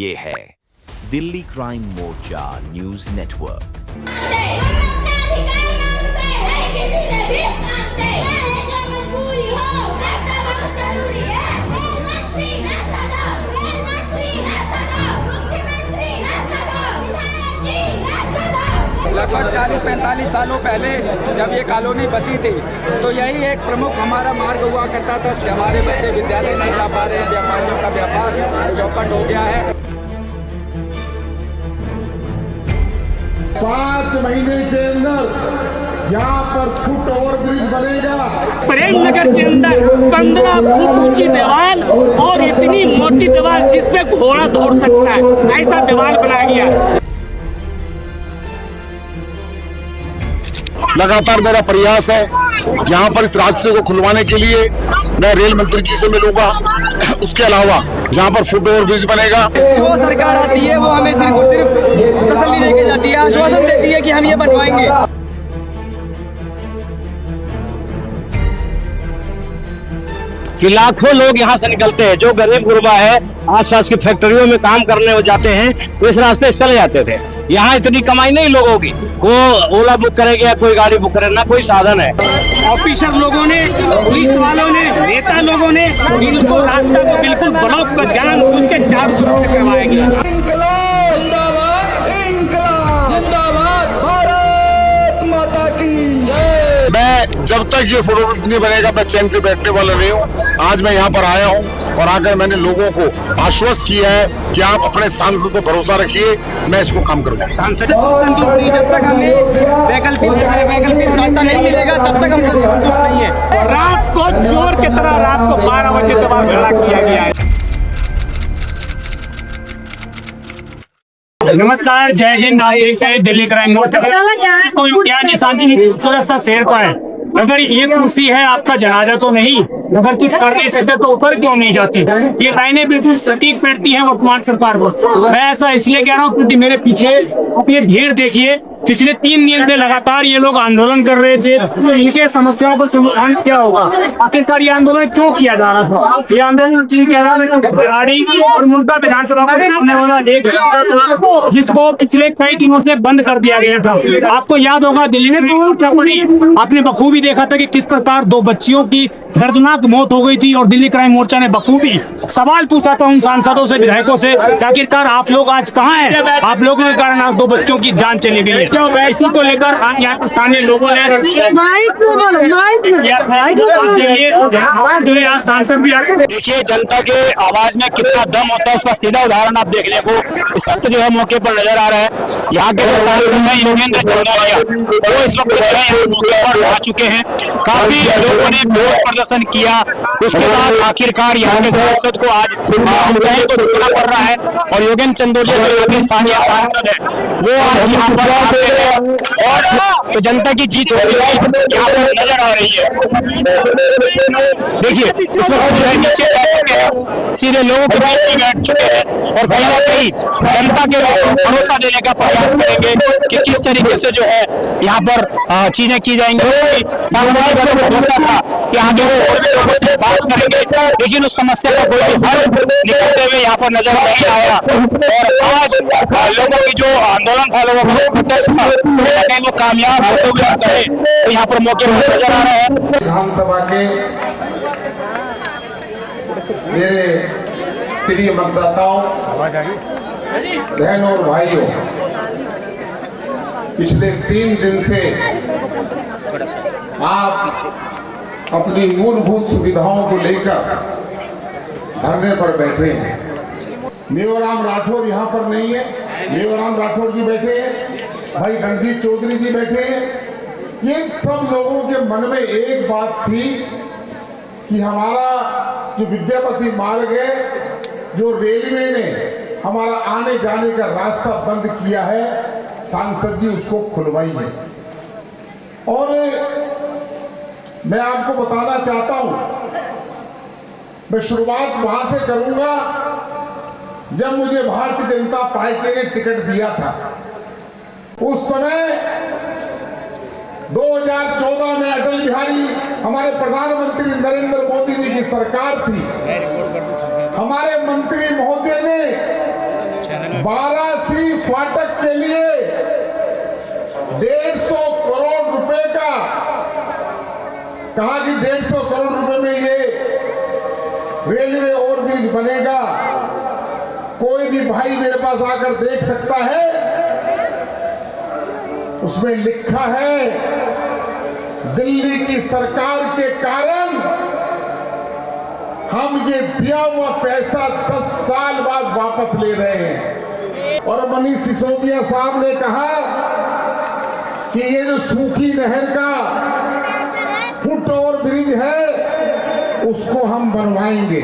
ये है दिल्ली क्राइम मोर्चा news network. लगभग 40-45 सालों पहले जब ये कॉलोनी बसी थी तो यही एक प्रमुख हमारा मार्ग हुआ करता था। हमारे बच्चे विद्यालय नहीं जा पा रहे, व्यापारियों का व्यापार चौपट हो गया है। 5 महीने के अंदर यहाँ पर फुट ओवर ब्रिज बनेगा। प्रेमनगर के अंदर 15 फुट ऊंची दीवार और इतनी मोटी दीवार जिसमें घोड़ा दौड़ सकता है, ऐसा दीवार बनाया गया। लगातार मेरा प्रयास है यहाँ पर इस रास्ते को खुलवाने के लिए मैं रेल मंत्री जी से मिलूंगा। उसके अलावा जहाँ पर फुट ओवर ब्रिज बनेगा, जो सरकार आती है वो हमें सिर्फ तसल्ली देके जाती है, आश्वासन देती है कि हम ये बनवाएंगे। कि लाखों लोग यहाँ से निकलते हैं, जो गरीब गुरबा है आसपास की फैक्ट्रियों में काम करने हो जाते हैं, वो इस रास्ते से चले जाते थे। यहाँ इतनी कमाई नहीं लोगों की, को ओला बुक करेगा या कोई गाड़ी बुक करे, ना कोई साधन है। ऑफिसर लोगों ने, पुलिस वालों ने, नेता लोगों ने इनको रास्ता को बिल्कुल ब्लॉक कर जानबूझ के चारों तरफ से करवाया गया। मैं जब तक ये फुट ओवर ब्रिज नहीं बनेगा मैं चैन से बैठने वाला नहीं हूँ। आज मैं यहाँ पर आया हूँ और आकर मैंने लोगों को आश्वस्त किया है कि आप अपने सांसद पर भरोसा रखिए, मैं इसको काम करूंगा। सांसद जब तक हमें वैकल्पिक रास्ता नहीं मिलेगा तब तक हम संतुष्ट नहीं है। रात को चोर की तरह रात को 12 बजे दीवार खड़ा किया गया है। नमस्कार, जय हिंद। आप देखते हैं दिल्ली क्राइम मोर्चा। कोई इम्तियाज निशानी खूबसूरत सा शेर का है। अगर ये कुर्सी है आपका जनाजा तो नहीं, अगर कुछ कर नहीं सकते तो ऊपर क्यों नहीं जाती? ये लाइनें बिल्कुल सटीक बैठती हैं वर्तमान सरकार को। मैं ऐसा इसलिए कह रहा हूँ क्योंकि मेरे पीछे आप ये भीड़ देखिए, पिछले 3 दिन से लगातार ये लोग आंदोलन कर रहे थे। तो इनके समस्याओं को समाधान क्या होगा? आखिरकार ये आंदोलन क्यों किया जा रहा था? ये आंदोलन और मुल्का विधानसभा को होने वाला एक रास्ता था जिसको पिछले कई दिनों से बंद कर दिया गया था। आपको याद होगा दिल्ली में आपने बखूबी देखा था कि किस प्रकार 2 बच्चियों की दर्दनाक मौत हो गई थी और दिल्ली क्राइम मोर्चा ने बखूबी सवाल पूछा था उन सांसदों से, विधायकों से, आखिरकार आप लोग आज कहाँ हैं? आप लोगों के कारण आज 2 बच्चों की जान चली गई है। इसी को लेकर यहाँ के स्थानीय लोगों ने जो यहाँ सांसद भी आते। देखिए जनता के आवाज में कितना दम होता है, उसका सीधा उदाहरण आप देखने को इस वक्त जो है मौके पर नजर आ रहा है। यहाँ के जो सांसद हैं योगेंद्र चंदोलिया, वो इस वक्त जो है यहाँ मौके पर आ चुके हैं। काफी लोगों ने विरोध प्रदर्शन किया, उसके बाद आखिरकार यहाँ के सांसद को आज तो झुकना पड़ रहा है। और योगेंद्र चंदोलिया जो यहाँ के स्थानीय सांसद है वो आज यहाँ पर आते हैं और तो जनता की जीत होती है यहाँ पर नजर आ रही है। देखिए इस वक्त जो है नीचे सीधे लोगों के बीच में बैठ चुके हैं और कहीं ना कहीं जनता के भरोसा देने का प्रयास करेंगे कि किस तरीके से जो है यहाँ पर चीजें की जाएंगी। सांसद का भरोसा था कि आगे वो और भी लोगों से बात करेंगे, लेकिन उस समस्या का कोई भी हल निकलते हुए यहाँ पर नजर नहीं आया। और आज लोगों की जो आंदोलन था, लोगों का प्रोटेस्ट था, वो कामयाब होते हुए गए तो यहाँ पर मौके पर नजर आ रहा है। विधानसभा के मेरे प्रिय मतदाताओं, बहनों और भाइयों, पिछले 3 दिन से आप अपनी मूलभूत सुविधाओं को लेकर धरने पर बैठे हैं। मेवाराम राठौर यहाँ पर नहीं है, मेवाराम राठौर जी बैठे हैं, भाई रणजीत चौधरी जी बैठे हैं। ये सब लोगों के मन में एक बात थी कि हमारा जो विद्यापति मार्ग है, जो रेलवे ने हमारा आने जाने का रास्ता बंद किया है, सांसद जी उसको खुलवाइए। और मैं आपको बताना चाहता हूं, मैं शुरुआत वहां से करूंगा जब मुझे भारतीय जनता पार्टी ने टिकट दिया था। उस समय 2014 में अटल बिहारी हमारे प्रधानमंत्री नरेंद्र मोदी जी की सरकार थी। हमारे मंत्री महोदय ने वाराणसी फाटक के लिए 150 करोड़ रुपए का कहा कि 150 करोड़ रुपए में ये रेलवे ओवरब्रिज बनेगा। कोई भी भाई मेरे पास आकर देख सकता है, उसमें लिखा है दिल्ली की सरकार के कारण हम ये दिया हुआ पैसा 10 साल बाद वापस ले रहे हैं। और मनीष सिसोदिया साहब ने कहा कि ये जो सूखी नहर का फुट ओवर ब्रिज है उसको हम बनवाएंगे।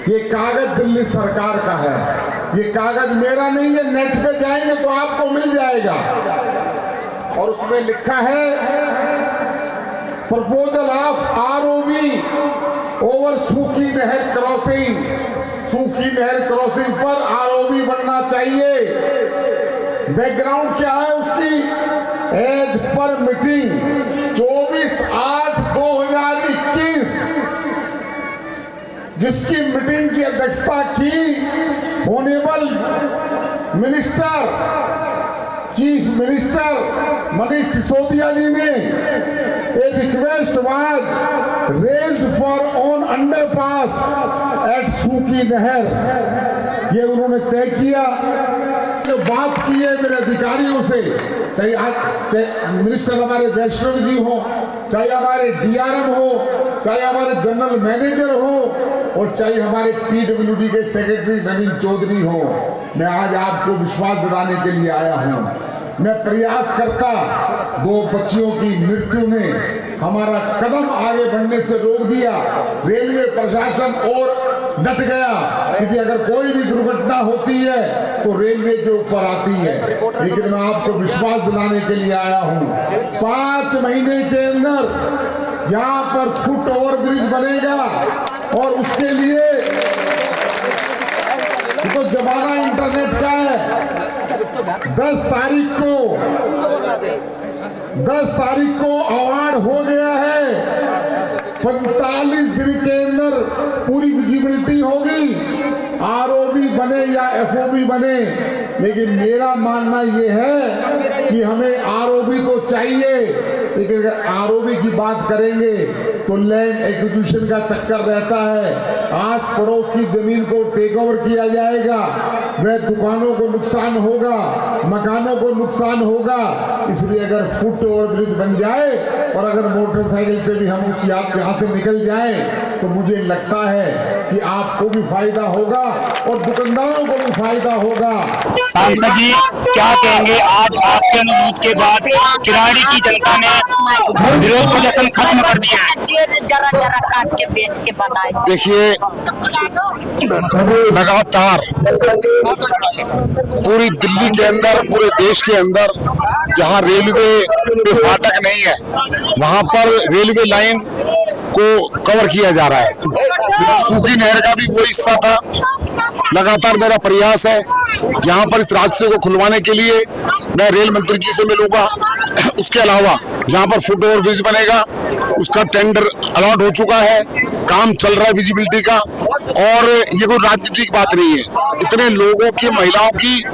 ये कागज दिल्ली सरकार का है, ये कागज मेरा नहीं है। नेट पे जाएंगे तो आपको मिल जाएगा। और उसमें लिखा है प्रपोजल ऑफ आरओबी ओवर सूखी नहर क्रॉसिंग। सूखी नहर क्रॉसिंग पर आरओबी बनना चाहिए। बैकग्राउंड क्या है उसकी? एज पर मीटिंग 24/8/2021 जिसकी मीटिंग की अध्यक्षता की honourable minister chief minister Manish Sisodia ji ने। A request was raised for on underpass at सूखी नहर, ये उन्होंने तय किया। जो बात की है मेरे अधिकारियों से, चाहे मिनिस्टर हमारे वैष्णव जी हो, चाहे हमारे डीआरएम हो, चाहे हमारे जनरल मैनेजर हो, और चाहे हमारे पीडब्ल्यूडी के सेक्रेटरी नवीन चौधरी हो, मैं आज आपको विश्वास दिलाने के लिए आया हूं। मैं प्रयास करता, 2 बच्चियों की मृत्यु ने हमारा कदम आगे बढ़ने से रोक दिया। रेलवे प्रशासन और डट गया कि अगर कोई भी दुर्घटना होती है तो रेलवे के ऊपर आती है। लेकिन मैं आपको विश्वास दिलाने के लिए आया हूं, 5 महीने के अंदर यहाँ पर फुट ओवर ब्रिज बनेगा। और उसके लिए तो जमाना इंटरनेट का है। 10 तारीख को अवार्ड हो गया है। 45 दिन के अंदर पूरी विजिबिलिटी होगी, आरओबी बने या एफओबी बने। लेकिन मेरा मानना यह है कि हमें आरओबी तो चाहिए, लेकिन अगर आरओबी की बात करेंगे तो लैंड एक्विजिशन का चक्कर रहता है। आज पड़ोस की जमीन को टेक ओवर किया जाएगा, वह दुकानों को नुकसान होगा, मकानों को नुकसान होगा। इसलिए अगर फुट ओवर ब्रिज बन जाए और अगर मोटरसाइकिल से भी हम उस यहाँ से निकल जाए तो मुझे लगता है कि आपको भी फायदा होगा और दुकानदारों को भी फायदा होगा। सांसद जी क्या कहेंगे, आज आपके अनुरोध के बाद किराड़ी की जनता ने विरोध प्रदर्शन खत्म कर दिया है? जरा जरा काट के बेच के बनाए। देखिए, लगातार पूरी दिल्ली के अंदर, पूरे देश के अंदर जहां रेलवे पे फाटक नहीं है वहां पर रेलवे लाइन को कवर किया जा रहा है। सूखी नहर का भी वही हिस्सा था। लगातार मेरा प्रयास है यहाँ पर इस रास्ते को खुलवाने के लिए मैं रेल मंत्री जी से मिलूंगा। उसके अलावा जहाँ पर फुट ओवर ब्रिज बनेगा उसका टेंडर अलॉट हो चुका है, काम चल रहा है विजिबिलिटी का। और ये कोई राजनीतिक बात नहीं है, इतने लोगों की, महिलाओं की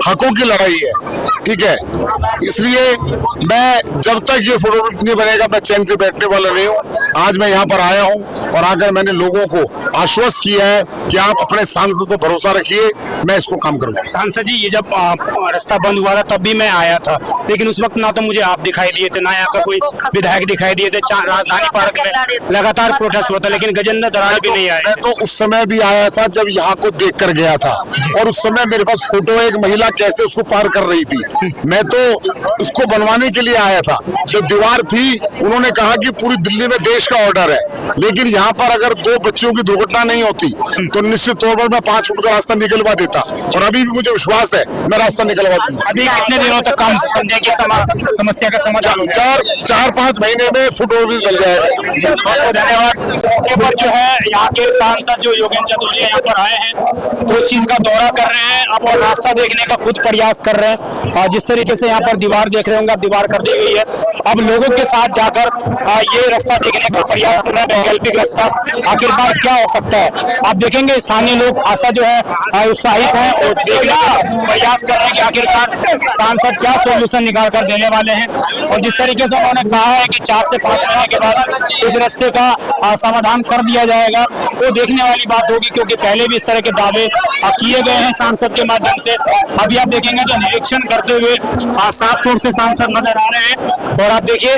हकों की लड़ाई है, ठीक है। इसलिए मैं जब तक ये फुट ओवर ब्रिज नहीं बनेगा मैं चैन से बैठने वाला नहीं हूँ। आज मैं यहाँ पर आया हूँ और आकर मैंने लोगों को आश्वस्त किया है कि आप अपने सांसद पर भरोसा रखिए, मैं इसको काम करूंगा। सांसद जी, ये जब रास्ता बंद हुआ था तब भी मैं आया था, लेकिन उस वक्त ना तो मुझे आप दिखाई दिए थे, ना यहाँ का कोई विधायक दिखाई दिए थे। राजधानी पार्क में लगातार प्रोटेस्ट हुआ था, लेकिन गजेंद्र दराल भी नहीं आए। मैं तो उस समय भी आया था जब यहाँ को देख कर गया था, और उस समय मेरे पास फोटो है, एक महिला कैसे उसको पार कर रही थी। मैं तो उसको बनवाने के लिए आया था। जो दीवार थी उन्होंने कहा कि पूरी दिल्ली में देश का ऑर्डर है, लेकिन यहाँ पर अगर 2 बच्चियों की दुर्घटना नहीं होती तो निश्चित तौर पर मैं 5 फुट का रास्ता निकलवा देता, और अभी भी मुझे विश्वास है मैं रास्ता निकलवा दूंगा। अभी कितने दिनों तक काम समझे कि समस्या का समाधान? 4-5 महीने में फुट ओवर ब्रिज बन जाएगा। बहुत धन्यवाद। मौके पर जो है यहाँ के सांसद जो योगेंद्र चतुर्वेदी यहाँ पर आए हैं तो इस चीज का दौरा कर रहे हैं अब, और रास्ता देखने का खुद प्रयास कर रहे हैं। और जिस तरीके से यहाँ पर दीवार देख रहे होंगे आप, दीवार कर दी गई है। अब लोगों के साथ जाकर ये रास्ता देखने का प्रयास कर रहे हैं, वैकल्पिक रास्ता आखिरकार क्या हो सकता है। आप देखेंगे स्थानीय लोग खासा जो है उत्साहित हैं और देखने का प्रयास कर रहे हैं कि आखिरकार सांसद क्या सोल्यूशन निकाल कर देने वाले हैं। और जिस तरीके से उन्होंने कहा है कि 4 से 5 महीने के बाद इस रास्ते का समाधान कर दिया जाएगा, वो देखने वाली बात होगी, क्योंकि पहले भी इस तरह के दावे किए गए हैं सांसद के माध्यम से। अभी आप देखेंगे जो निरीक्षण करते हुए सात तौर से सांसद नजर आ रहे हैं, और आप देखिए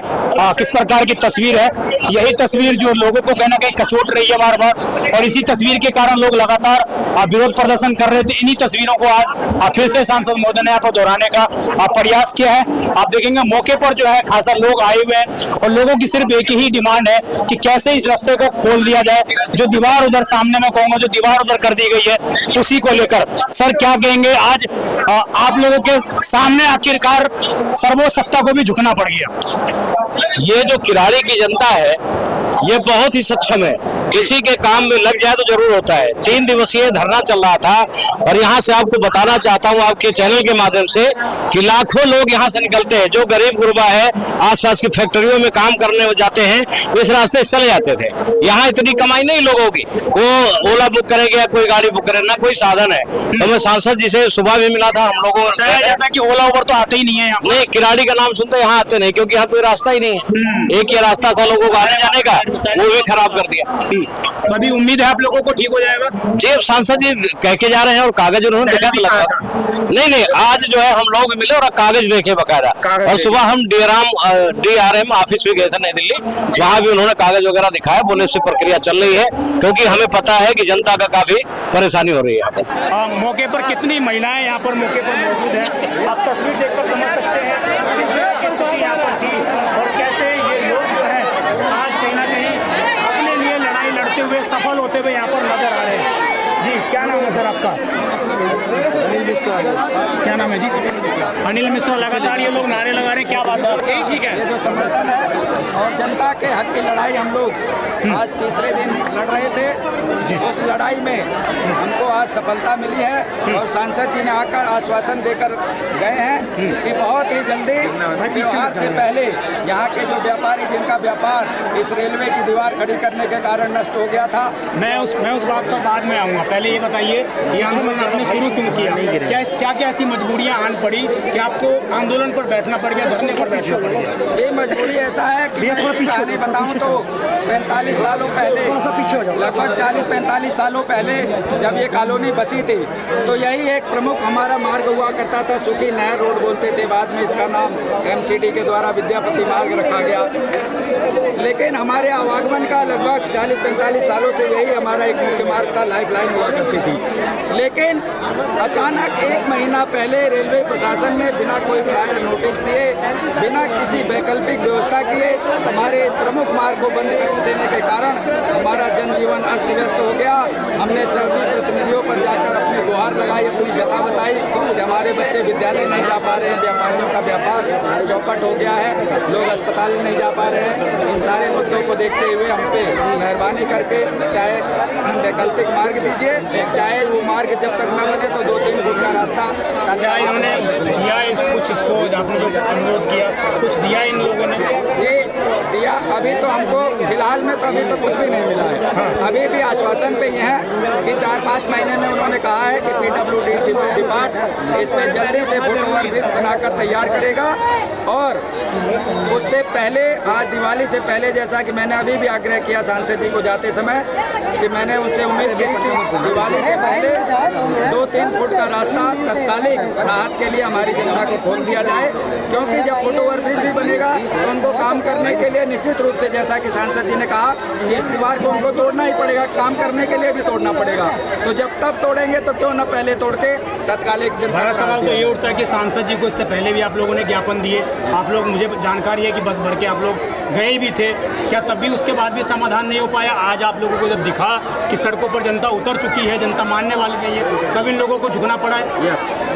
किस प्रकार की तस्वीर है। यही तस्वीर जो लोगों को कहीं ना कहीं कचोट रही है बार बार, और इसी तस्वीर के कारण लोग लगातार विरोध प्रदर्शन कर रहे थे। इन्हीं तस्वीरों को आज फिर से सांसद महोदय ने यहाँ पर दोहराने का प्रयास किया है। आप देखेंगे मौके पर जो है खासा लोग आए हुए हैं, और लोगों की सिर्फ एक ही डिमांड है कि कैसे इस रास्ते को खोल दिया जाए। जो दीवार उधर सामने में कहूंगा, जो दीवार उधर कर दी गई है, उसी को लेकर सर क्या कहेंगे। आज आप लोगों के सामने आखिरकार सर्वोच्च सत्ता को भी झुकना पड़ गया। ये जो किराड़ी की जनता है ये बहुत ही सक्षम है, किसी के काम में लग जाए तो जरूर होता है। 3 दिवसीय धरना चल रहा था, और यहाँ से आपको बताना चाहता हूँ आपके चैनल के माध्यम से कि लाखों लोग यहाँ से निकलते हैं। जो गरीब गुरबा है आसपास की फैक्ट्रियों में काम करने जाते हैं, इस रास्ते से चले जाते थे। यहाँ इतनी कमाई नहीं लोगों की, वो ओला बुक करेंगे या कोई गाड़ी बुक करे, ना कोई साधन है। तो मैं सांसद जी से सुबह भी मिला था, हम लोगों बताया जाता है कि ओला उबर तो आते ही नहीं है यहाँ। नहीं, किराड़ी का नाम सुनते यहाँ आते नहीं, क्योंकि यहाँ कोई रास्ता ही नहीं है। एक ये रास्ता था लोगों को आने जाने का, वो भी खराब कर दिया। अभी उम्मीद है आप लोगों को ठीक हो जाएगा जी। अब सांसद जी कह के जा रहे हैं, और कागज उन्होंने देखा तो लगा नहीं, आज जो है हम लोग मिले और कागज देखे बकायदा। और सुबह हम DRM ऑफिस भी गए थे नई दिल्ली, वहाँ भी उन्होंने कागज वगैरह दिखाया, बोले इससे प्रक्रिया चल रही है, क्योंकि हमें पता है कि जनता का काफी परेशानी हो रही है यहाँ पर। मौके पर कितनी महिलाएं यहाँ पर मौके पर मौजूद हैं, आप तस्वीर देखकर समझ सकते हैं किस तरह की स्थिति यहाँ पर थी, और कैसे ये लोग जो है आज कहीं ना कहीं अपने लिए लड़ाई लड़ते हुए सफल होते हुए यहाँ पर नजर आ रहे हैं। जी क्या नाम है सर आपका? अनिल मिश्रा। क्या नाम है जी? अनिल मिश्रा। लगातार ये लोग नारे लगा रहे हैं, क्या बात है? ठीक है, ये जो समर्थन है और जनता के हक की लड़ाई हम लोग आज तीसरे दिन लड़ रहे थे, उस लड़ाई में हमको आज सफलता मिली है। और सांसद जी ने आकर आश्वासन देकर गए हैं कि बहुत ही जल्दी त्योहार से पहले यहाँ के जो व्यापारी जिनका व्यापार इस रेलवे की दीवार खड़ी करने के कारण नष्ट हो गया था। मैं उस बात पर बाद में आऊँगा। पहले ये बताइए ये आंदोलन आपने शुरू क्यों किया? क्या ऐसी मजबूरियाँ आन पड़ी कि आपको आंदोलन पर बैठना पड़ गया, धरने पर बैठना पड़ गया? ये मजबूरी ऐसा है कि मैं कहानी बताऊं तो 45 सालों पहले, लगभग 40-45 सालों पहले जब ये कॉलोनी बसी थी, तो यही एक प्रमुख हमारा मार्ग हुआ करता था, सुखी नहर रोड बोलते थे। बाद में इसका नाम MCD के द्वारा विद्यापति मार्ग रखा गया। लेकिन हमारे आवागमन का लगभग 40-45 सालों से यही हमारा एक मुख्य मार्ग था, लाइफ लाइन हुआ करती थी। लेकिन अचानक 1 महीना पहले रेलवे प्रशासन ने बिना कोई प्रायर नोटिस दिए, बिना किसी वैकल्पिक व्यवस्था किए हमारे इस प्रमुख मार्ग को बंद कर देने के कारण हमारा जनजीवन अस्त व्यस्त हो गया। हमने सभी प्रतिनिधियों पर जाकर अपनी गुहार लगाई, अपनी व्यथा बताई कि हमारे बच्चे विद्यालय नहीं जा पा रहे हैं, व्यापारियों का व्यापार चौपट हो गया है, लोग अस्पताल नहीं जा पा रहे हैं। इन सारे मुद्दों को देखते हुए हम पे मेहरबानी करके चाहे वैकल्पिक मार्ग दीजिए, चाहे वो मार्ग जब तक न बने तो 2-3 फुट का रास्ता। क्या इन्होंने दिया कुछ, इसको आपने जो अनुरोध किया कुछ दिया इन लोगों ने? जी दिया, अभी तो हमको फिलहाल में तो अभी तो कुछ भी नहीं मिला है। अभी भी आश्वासन पे ये है कि 4-5 महीने में उन्होंने कहा है कि PWD डिपार्ट इस पर जल्दी से फुट ओवर ब्रिज बनाकर तैयार करेगा। और उससे पहले आज दिवाली से पहले, जैसा कि मैंने अभी भी आग्रह किया सांसद जी को जाते समय, कि मैंने उनसे उम्मीद करी थी दिवाली से पहले 2-3 फुट का रास्ता तत्कालिक राहत के लिए हमारी जनता को खोल दिया जाए, क्योंकि जब फुट ओवर ब्रिज भी बनेगा तो उनको काम करने के लिए निश्चित रूप से, जैसा कि सांसद जी ने कहा, कि इस दीवार को उनको तोड़ना ही पड़ेगा, काम करने के लिए भी तोड़ना पड़ेगा। तो जब तब तोड़ेंगे तो क्यों न पहले तोड़ के तत्कालिक जनता। बड़ा सवाल तो ये उठता है कि सांसद जी को इससे पहले भी आप लोगों ने ज्ञापन दिए, आप लोग, मुझे जानकारी है कि बस भर के आप लोग गए भी थे, क्या तब भी उसके बाद भी समाधान नहीं हो पाया? आज आप लोगों को जब दिखा कि सड़कों पर जनता उतर चुकी है, जनता मानने वाली नहीं है, तब इन लोगों को झुकना पड़ा है?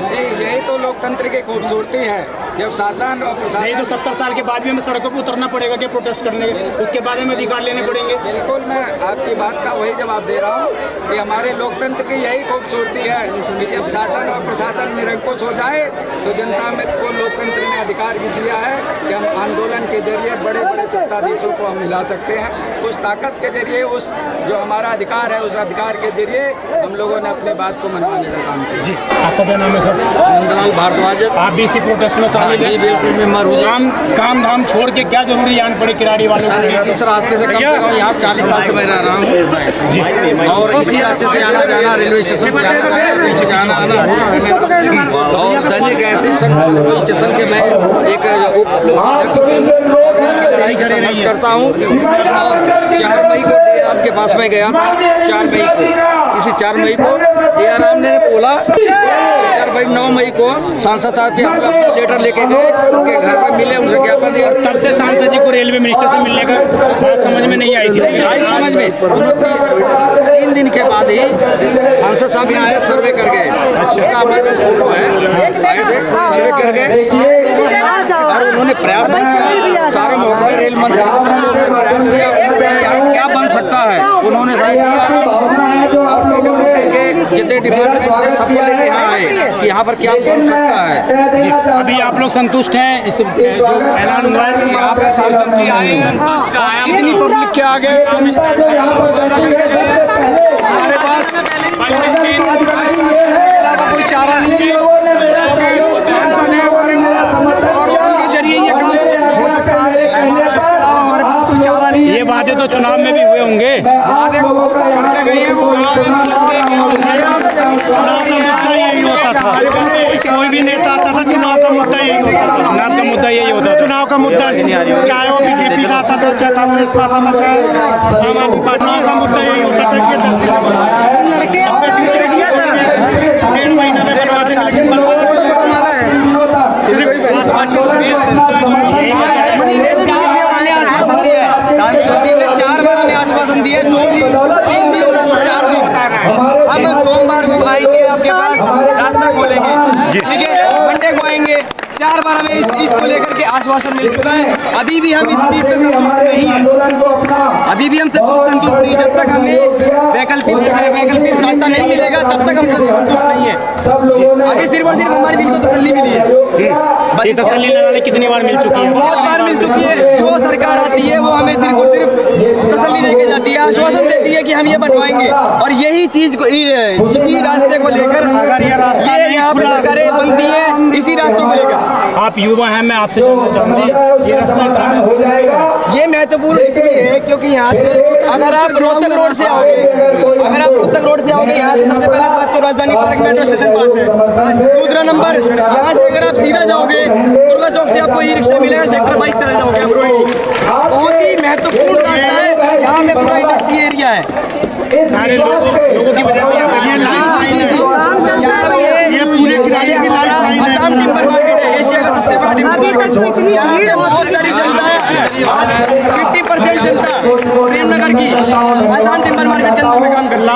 जी, यही तो लोकतंत्र की खूबसूरती है जब शासन और नहीं प्रशासन तो 70 साल के बाद भी हमें सड़कों पर उतरना पड़ेगा कि प्रोटेस्ट करने के, उसके बाद हमें अधिकार लेने पड़ेंगे। बिल्कुल, मैं आपकी बात का वही जवाब दे रहा हूँ कि हमारे लोकतंत्र की यही खूबसूरती है कि जब शासन और प्रशासन निरंकुश हो जाए तो जनता में को लोकतंत्र ने अधिकार भी दिया है कि हम आंदोलन के जरिए बड़े बड़े सत्ताधीशों को हम मिला सकते हैं। उस ताकत के जरिए, उस जो हमारा अधिकार है, उस अधिकार के जरिए हम लोगों ने अपनी बात को मनवाने का काम किया। जी, आपका क्या नाम है सर? नंदलाल भारद्वाज। आप भी इसी प्रोटेस्ट में शामिल हैं? बिल्कुल, मैं मरूँ। काम धाम छोड़ के क्या जरूरी आन पड़ी किराड़ी वालों को? इस रास्ते से कम यहाँ 40 साल से मैं रह रहा हूँ जी, और इसी रास्ते से आना जाना, रेलवे स्टेशन से आना जाना, से जाना आना और दैनिक स्टेशन के मैं एक लड़ाई का संघर्ष करता हूँ। और 4 मई को DRM के पास में गया था। 4 मई को, इसी 4 मई को DRM ने बोला, यार भाई 9 मई को सांसद साहब के लेटर लेके गए, उनके घर पर मिले, उनसे ज्ञापन दिया। तब से सांसद जी को रेलवे मिनिस्टर से मिलने का बात समझ में नहीं आई थी। आई समझ में 3 दिन के बाद ही सांसद साहब यहाँ आए, सर्वे कर गए। उसका हमारे पास फोटो है, आए थे, सर्वे कर गए और उन्होंने प्रयास भी किया। सारे महकमे रेल मंत्री ने प्रयास किया यहाँ क्या बन सकता है। उन्होंने और लोगों के जितने डिपार्टमेंट थे सबको लेके यहाँ आए कि यहाँ पर क्या बन सकता है। जी, अभी आप लोग संतुष्ट हैं इस जो ऐलान हुआ है? यहाँ पर सांसद जी आए, इतनी पब्लिक के आगे हमारे पास कोई चारा नहीं है। सांसद है और उनके जरिए ये काम हो सकता है। हमारे पास कोई चारा नहीं है। ये वादे तो चुनाव में भी हुए होंगे। वादे करते गए हैं वो। चुनाव का मुद्दा यही होता था, कोई भी नेता आता था, चुनाव का मुद्दा यही होता था। चुनाव का मुद्दा यही होता था। चुनाव का मुद्दा चाहे वो बीजेपी का आता था, चाहे कांग्रेस का आता था, चाहे आम आदमी पार्टी, चुनाव का मुद्दा यही होता था कि 1.5 महीना में बनवा देंगे, लेकिन बनवा चार बार हमें आश्वासन दिए, 2 दिन, 3 दिन, 4 दिन। हम सोमवार को आएंगे, आपके पास रास्ता खोलेंगे, ठीक है, मंडे को आएंगे। 4 बार हमें इस चीज को लेकर के आश्वासन मिल चुका है। अभी भी हम इस चीज पे संतुष्ट नहीं है। अभी भी हम संतुष्ट नहीं। जब तक हमें वैकल्पिक रास्ता नहीं मिलेगा तब तक हम संतुष्ट नहीं है। अभी सिर्फ और सिर्फ हमारे दिल को तसल्ली मिली है। ये तसल्ली लगाने कितनी बार मिल चुकी है? बहुत बार मिल चुकी है। जो सरकार आती है वो हमें सिर्फ और सिर्फ तसल्ली देके जाती है, आश्वासन देती है कि हम ये बनवाएंगे। और यही चीज को इसी रास्ते को लेकर ये यहाँ पर सरकारें बनती है, इसी रास्ते को लेकर। आप युवा हैं, मैं आपसे जानना चाहूँगा, ये रास्ता हो जाएगा। ये महत्वपूर्ण इसलिए है क्योंकि यहाँ से अगर आप रोहतक रोड से आओगे, यहाँ से सबसे पहले बात तो राजधानी पार्क मेट्रो स्टेशन पास है। दूसरा नंबर, यहाँ से अगर आप सीधा जाओगे दुर्गा चौक से आपको ई-रिक्शा मिलेगा, सेक्टर 22 चले जाओगे आप रोहिणी। बहुत ही महत्वपूर्ण रास्ता है, यहाँ में पूरा इंडस्ट्री एरिया है। सारे लोगों की वजह से ये पूरे किराए की आसाम टिम्बर मार्केट है, एशिया का सबसे बड़ा टिम्बर मार्केट। यहाँ पे बहुत सारी जनता है, 50% जनता प्रेमनगर की आसाम टिम्बर मार्केट के अंदर में काम कर रही है।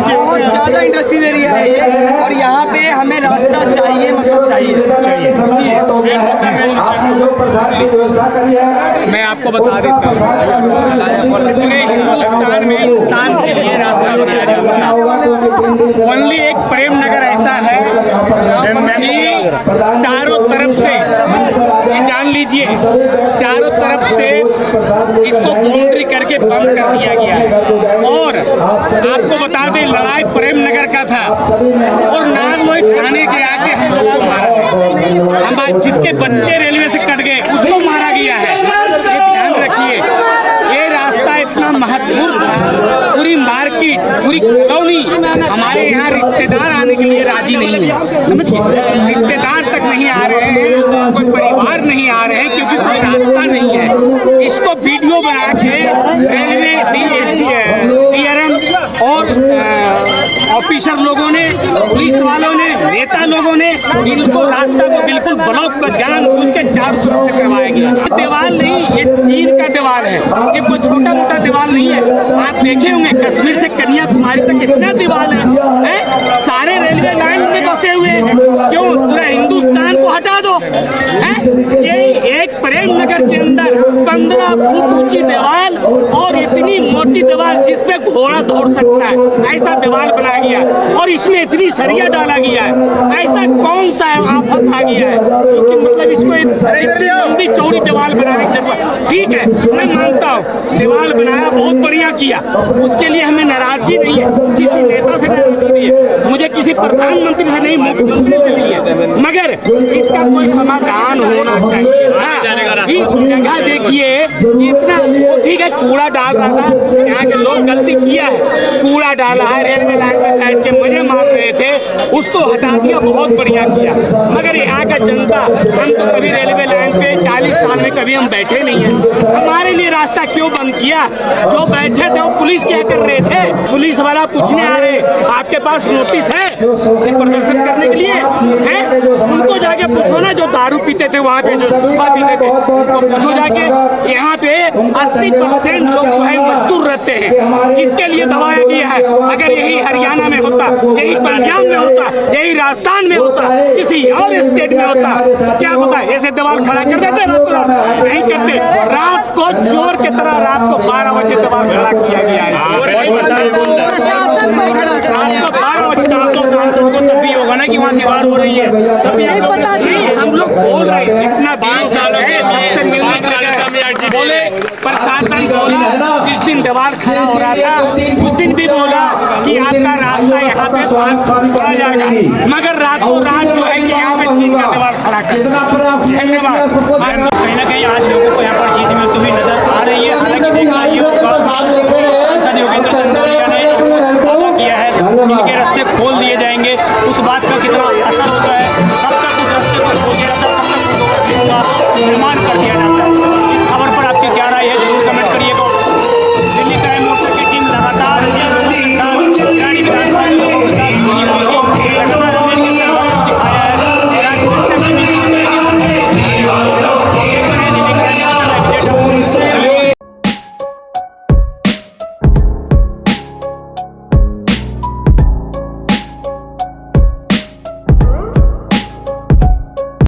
बहुत ज़्यादा इंडस्ट्रियल एरिया है ये, और यहाँ पे हमें रास्ता चाहिए, मतलब चाहिए। मैं आपको बता देता हूँ, पूरे हिंदुस्तान में इंसान के लिए रास्ता बनाया जाता है। ओनली एक प्रेम नगर ऐसा है कि चारों तरफ से, ये जान लीजिए, चारों तरफ से इसको बाउंड्री करके बंद कर दिया गया है। और आपको बता दें, लड़ाई प्रेम नगर का था और नागलोई थाने के आगे हम लोग को मारा गया। हम जिसके बच्चे रेलवे से कट गए उसको मारा गया है। ये ध्यान रखिए, ये रास्ता इतना महत्वपूर्ण था। पूरी मार्केट, पूरी कॉलोनी, हमारे यहाँ रिश्तेदार आने के लिए राजी नहीं है, समझिए, रिश्तेदार तक नहीं आ रहे हैं, कोई परिवार नहीं आ रहे हैं क्योंकि कोई रास्ता नहीं है। इसको वीडियो बना के रेलवे DRM और ऑफिसर लोगों ने, पुलिस वालों ने, नेता लोगों ने इनको रास्ता को बिल्कुल ब्लॉक कर जानबूझ के चारों तरफ से करवाया गया। दीवार नहीं, ये चीन का दीवार है, ये कोई छोटा मोटा दीवार नहीं है। आप देखे होंगे कश्मीर से कन्याकुमारी तक कितना दीवार है? सारे रेलवे लाइन में बसे हुए हैं। क्यों? पूरा हिंदुस्तान को हटा दो, के अंदर 15 फुट ऊंची दीवार और इतनी मोटी दीवार जिसपे घोड़ा दौड़ सकता है, ऐसा दीवार बनाया गया और इसमें इतनी सरिया डाला गया है। ऐसा कौन सा आफत आ गया है क्योंकि मतलब इसको इतनी लंबी चौड़ी दीवार बनाने की जरूरत। ठीक है, मैं मानता हूँ दीवार बनाया, बहुत बढ़िया किया, उसके लिए हमें नाराजगी नहीं है, किसी नेता से नाराजगी नहीं है, मुझे किसी प्रधानमंत्री से नहीं, मुख्यमंत्री से नहीं है, मगर इसका कोई समाधान होना चाहिए। इस जगह देखिए इतना ठीक है, कूड़ा डाल रहा था, यहाँ के लोग गलती किया है, कूड़ा डाला है, रेलवे लाइन में बैठ के मजे मार रहे थे, उसको हटा दिया, बहुत बढ़िया किया। मगर यहाँ का जनता, हम तो कभी रेलवे लाइन पे 40 साल में कभी हम बैठे नहीं है, हमारे लिए रास्ता क्यों बंद किया? जो बैठे थे वो पुलिस क्या कर रहे थे? पुलिस वाला पूछने आ रहे, आपके पास नोटिस है प्रदर्शन करने के लिए है? उनको जाके पूछो ना, जो दारू पीते थे वहाँ पे, जो सुबह पीते थे, तो पूछो जाके। यहाँ पे 80% लोग जो है मजदूर रहते हैं, इसके लिए दबाया गया है। अगर यही हरियाणा में होता, यही पंजाब में होता, यही राजस्थान में होता, किसी और स्टेट में होता, क्या होता? ऐसे दीवार खड़ा कर देते? रातों रात नहीं करते। रात को चोर की तरह रात को 12 बजे दीवार खड़ा किया गया है। सांसद को तब भी होगा ना कि वहाँ दीवार हो रही है, तभी हम लोग बोल रहे हैं। इतना 5 साल सबसे मिलने बोले, प्रशासन बोला, जिस दिन दीवार खड़ा हो रहा था उस दिन भी बोला कि आपका रास्ता यहाँ पे छोड़ा जाएगा, मगर रातों रात जो है कि यहाँ पे छीन का दीवार खड़ा कर। धन्यवाद। कहीं ना कहीं आज लोगों को यहाँ पर जीत मिलती हुई नजर आ रही है। हालांकि देखना ये होगा, सांसद योगेंद्र चंदौलिया ने वादा किया है, इनके रास्ते खोल